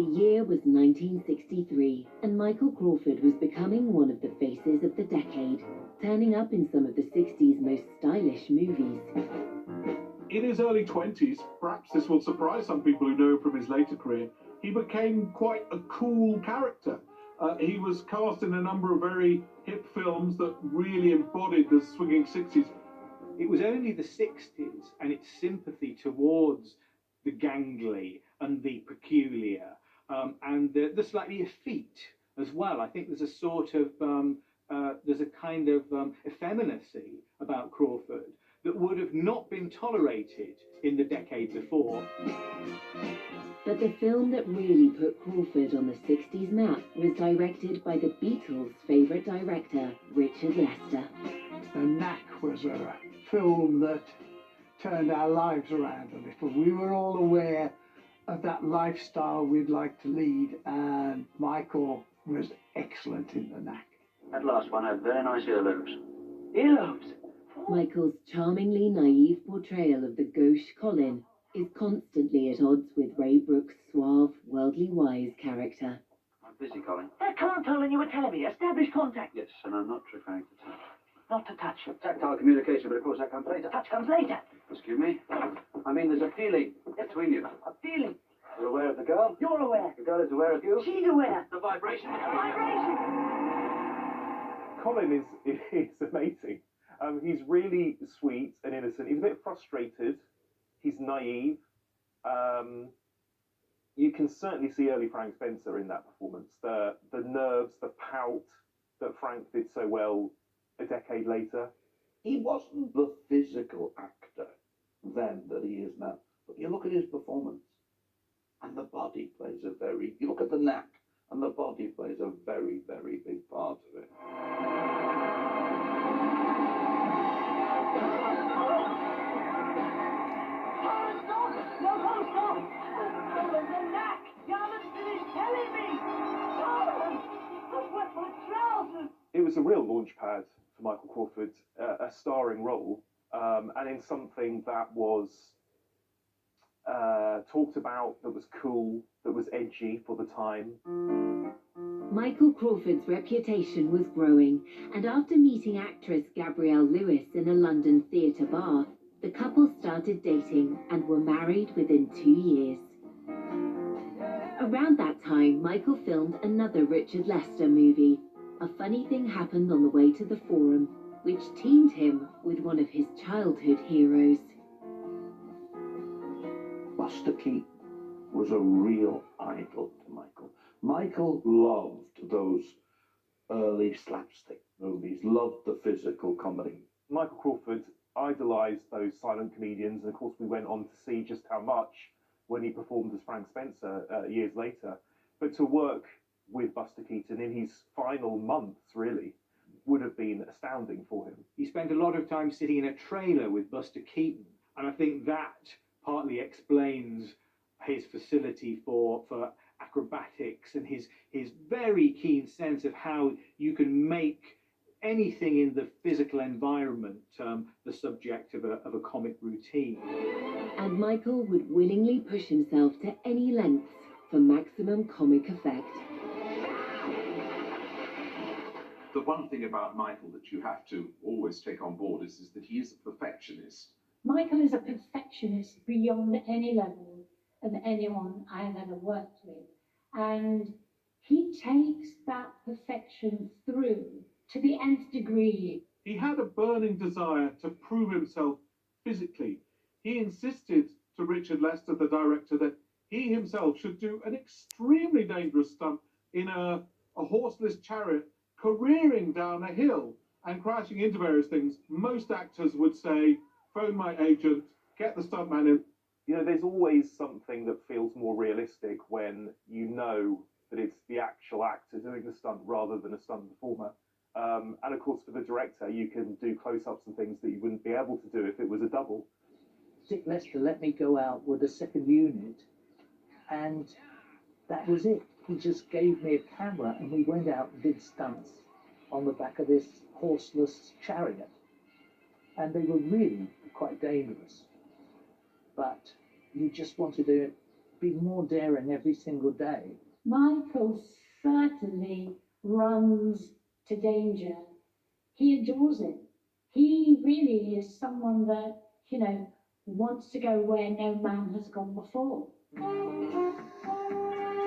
year was 1963, and Michael Crawford was becoming one of the faces of the decade, turning up in some of the 60s most stylish movies. In his early 20s, perhaps this will surprise some people who know him from his later career, he became quite a cool character. He was cast in a number of very hip films that really embodied the swinging 60s. It was only the 60s and its sympathy towards the gangly and the peculiar and the slightly effete as well. I think there's a sort of, there's a kind of effeminacy about Crawford that would have not been tolerated in the decade before. But the film that really put Crawford on the 60s map was directed by the Beatles' favourite director, Richard Lester. The Knack was a film that turned our lives around a little. We were all aware of that lifestyle we'd like to lead, and Michael was excellent in The Knack. That last one had very nice earlobes. Earlobes? Michael's charmingly naive portrayal of the gauche Colin is constantly at odds with Ray Brooks' suave, worldly wise character. I'm busy, Colin. That can't, Colin, you were telling me. Establish contact. Yes, and I'm not referring to touch. Not to touch. Tactile communication, but of course that comes later. Touch comes later. Excuse me? I mean, there's a feeling between you. A feeling. You're aware of the girl? You're aware. The girl is aware of you? She's aware. The vibration. Vibration. Colin is amazing. He's really sweet and innocent. He's a bit frustrated. He's naive. You can certainly see early Frank Spencer in that performance. The nerves, the pout that Frank did so well a decade later. He wasn't the physical actor then that he is now. But you look at his performance, and the body plays a very... You look at The Knack, and the body plays a very, very big part of it. It was a real launch pad for Michael Crawford, a starring role, and in something that was talked about, that was cool, that was edgy for the time. Michael Crawford's reputation was growing, and after meeting actress Gabrielle Lewis in a London theatre bar, the couple started dating and were married within 2 years. Around that time, Michael filmed another Richard Lester movie. A funny thing happened on the way to the Forum, which teamed him with one of his childhood heroes. Buster Keaton was a real idol to Michael. Michael loved those early slapstick movies, loved the physical comedy. Michael Crawford idolised those silent comedians, and of course we went on to see just how much when he performed as Frank Spencer years later. But to work with Buster Keaton in his final months, really, would have been astounding for him. He spent a lot of time sitting in a trailer with Buster Keaton, and I think that partly explains his facility for acrobatics and his very keen sense of how you can make anything in the physical environment the subject of a comic routine. And Michael would willingly push himself to any lengths for maximum comic effect. The one thing about Michael that you have to always take on board is that he is a perfectionist. Michael is a perfectionist beyond any level of anyone I have ever worked with. And he takes that perfection through to the nth degree. He had a burning desire to prove himself physically. He insisted to Richard Lester, the director, that he himself should do an extremely dangerous stunt in a horseless chariot careering down a hill and crashing into various things. Most actors would say, phone my agent, get the stuntman in. You know, there's always something that feels more realistic when you know that it's the actual actor doing the stunt rather than a stunt performer. And of course, for the director, you can do close-ups and things that you wouldn't be able to do if it was a double. Dick Lester let me go out with a second unit, and that was it. He just gave me a camera, and we went out and did stunts on the back of this horseless chariot. And they were really quite dangerous. But you just want to do it be more daring every single day. Michael certainly runs to danger. He adores it. He really is someone that, wants to go where no man has gone before.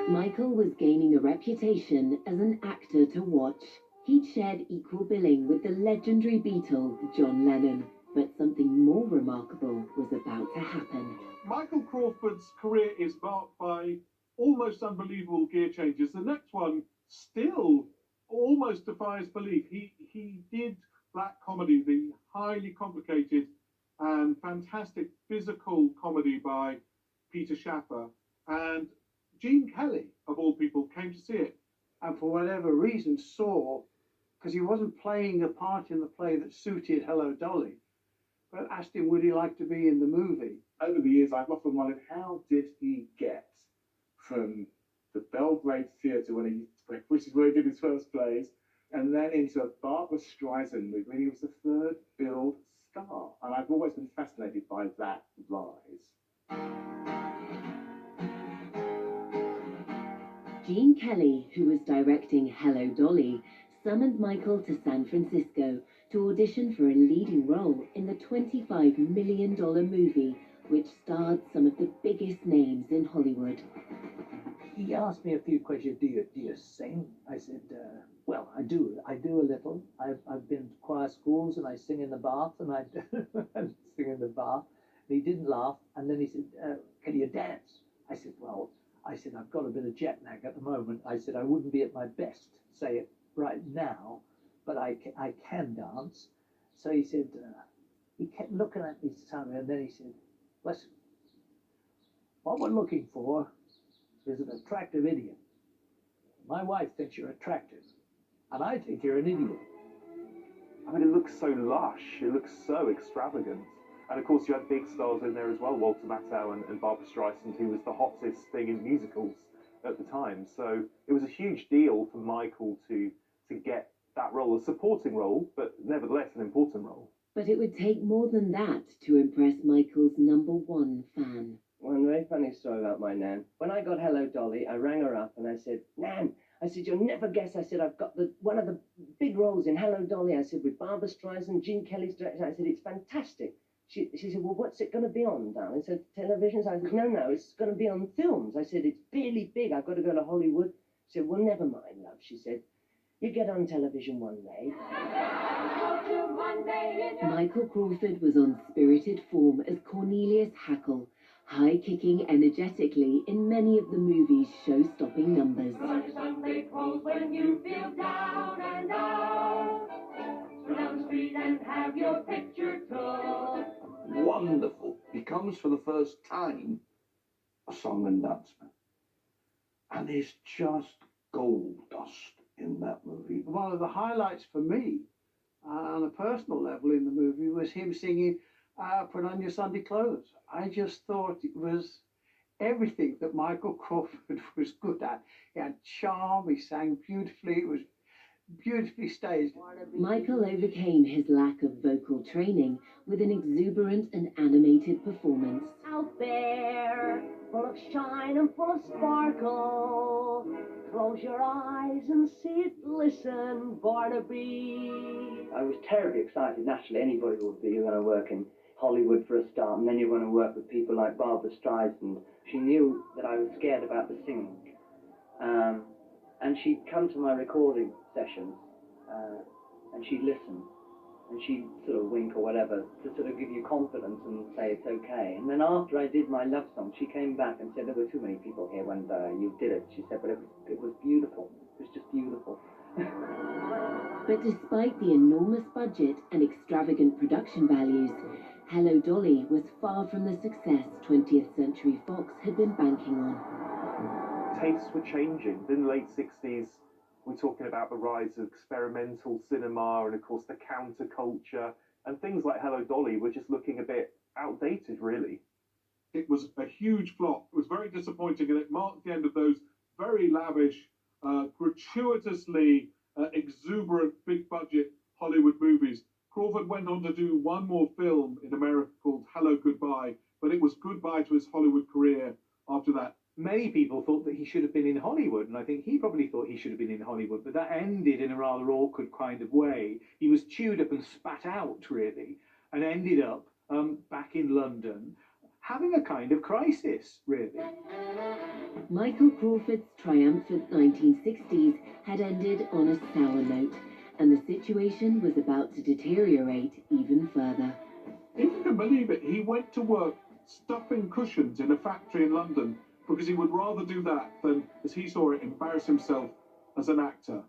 Michael was gaining a reputation as an actor to watch. He'd shared equal billing with the legendary Beatle, John Lennon, but something more remarkable was about to happen. Michael Crawford's career is marked by almost unbelievable gear changes. The next one still almost defies belief. He did Black Comedy, the highly complicated and fantastic physical comedy by Peter Shaffer, and Gene Kelly, of all people, came to see it. And for whatever reason saw, because he wasn't playing a part in the play that suited Hello Dolly, but asked him would he like to be in the movie. Over the years, I've often wondered, how did he get from the Belgrade Theatre, which is where he did his first plays, and then into a Barbra Streisand movie when he was the third billed star? And I've always been fascinated by that rise. Gene Kelly, who was directing Hello Dolly, summoned Michael to San Francisco to audition for a leading role in the $25 million movie, which starred some of the biggest names in Hollywood. He asked me a few questions. Do you sing? I said, well, I do a little. I've been to choir schools and I sing in the bath and I sing in the bar. And he didn't laugh. And then he said, can you dance? I said, well, I've got a bit of jet lag at the moment. I said, I wouldn't be at my best, say it right now, but I can dance. So he said, he kept looking at me, and then he said, listen, what we're looking for is an attractive idiot. My wife thinks you're attractive, and I think you're an idiot. I mean, it looks so lush, it looks so extravagant. And of course, you had big stars in there as well, Walter Matthau and Barbra Streisand, who was the hottest thing in musicals at the time. So it was a huge deal for Michael to get that role, a supporting role, but nevertheless an important role. But it would take more than that to impress Michael's #1 fan. One very funny story about my Nan. When I got Hello Dolly, I rang her up and I said, Nan, I said, you'll never guess. I said, I've got one of the big roles in Hello Dolly. I said, with Barbra Streisand, Gene Kelly's direction. I said, it's fantastic. She said, well, what's it going to be on, darling? I said, television. So I said, no, it's going to be on films. I said, it's really big. I've got to go to Hollywood. She said, well, never mind, love. She said, you get on television one day. Michael Crawford was on spirited form as Cornelius Hackle, high-kicking energetically in many of the movie's show-stopping numbers. Sunday calls when you feel down and out. Go down the street and have your picture took. Wonderful. Becomes for the first time a song and dance man. And it's just gold dust in that movie. One of the highlights for me, on a personal level in the movie, was him singing Put On Your Sunday Clothes. I just thought it was everything that Michael Crawford was good at. He had charm, he sang beautifully, it was beautifully staged. Michael overcame his lack of vocal training with an exuberant and animated performance. Out there, full of shine and full of sparkle. Close your eyes and see it glisten, Barnaby. I was terribly excited. Naturally, anybody would be. You're going to work in Hollywood for a start, and then you're going to work with people like Barbra Streisand. She knew that I was scared about the singing. And she'd come to my recording sessions, and she'd listen, and she'd sort of wink or whatever to sort of give you confidence and say it's okay. And then after I did my love song, she came back and said, there were too many people here when you did it. She said, but it was beautiful. It was just beautiful. But despite the enormous budget and extravagant production values, Hello Dolly was far from the success 20th Century Fox had been banking on. Tastes were changing. In the late 60s, we're talking about the rise of experimental cinema and, of course, the counterculture, and things like Hello Dolly were just looking a bit outdated, really. It was a huge flop. It was very disappointing, and it marked the end of those very lavish, gratuitously exuberant, big-budget Hollywood movies. Crawford went on to do one more film in America called Hello Goodbye, but it was goodbye to his Hollywood career after that. many people thought that he should have been in Hollywood, and I think he probably thought he should have been in Hollywood, but that ended in a rather awkward kind of way. He was chewed up and spat out, really, and ended up back in London having a kind of crisis, really. Michael Crawford's triumphant 1960s had ended on a sour note, and the situation was about to deteriorate even further. If you can believe it, he went to work stuffing cushions in a factory in London because he would rather do that than, as he saw it, embarrass himself as an actor.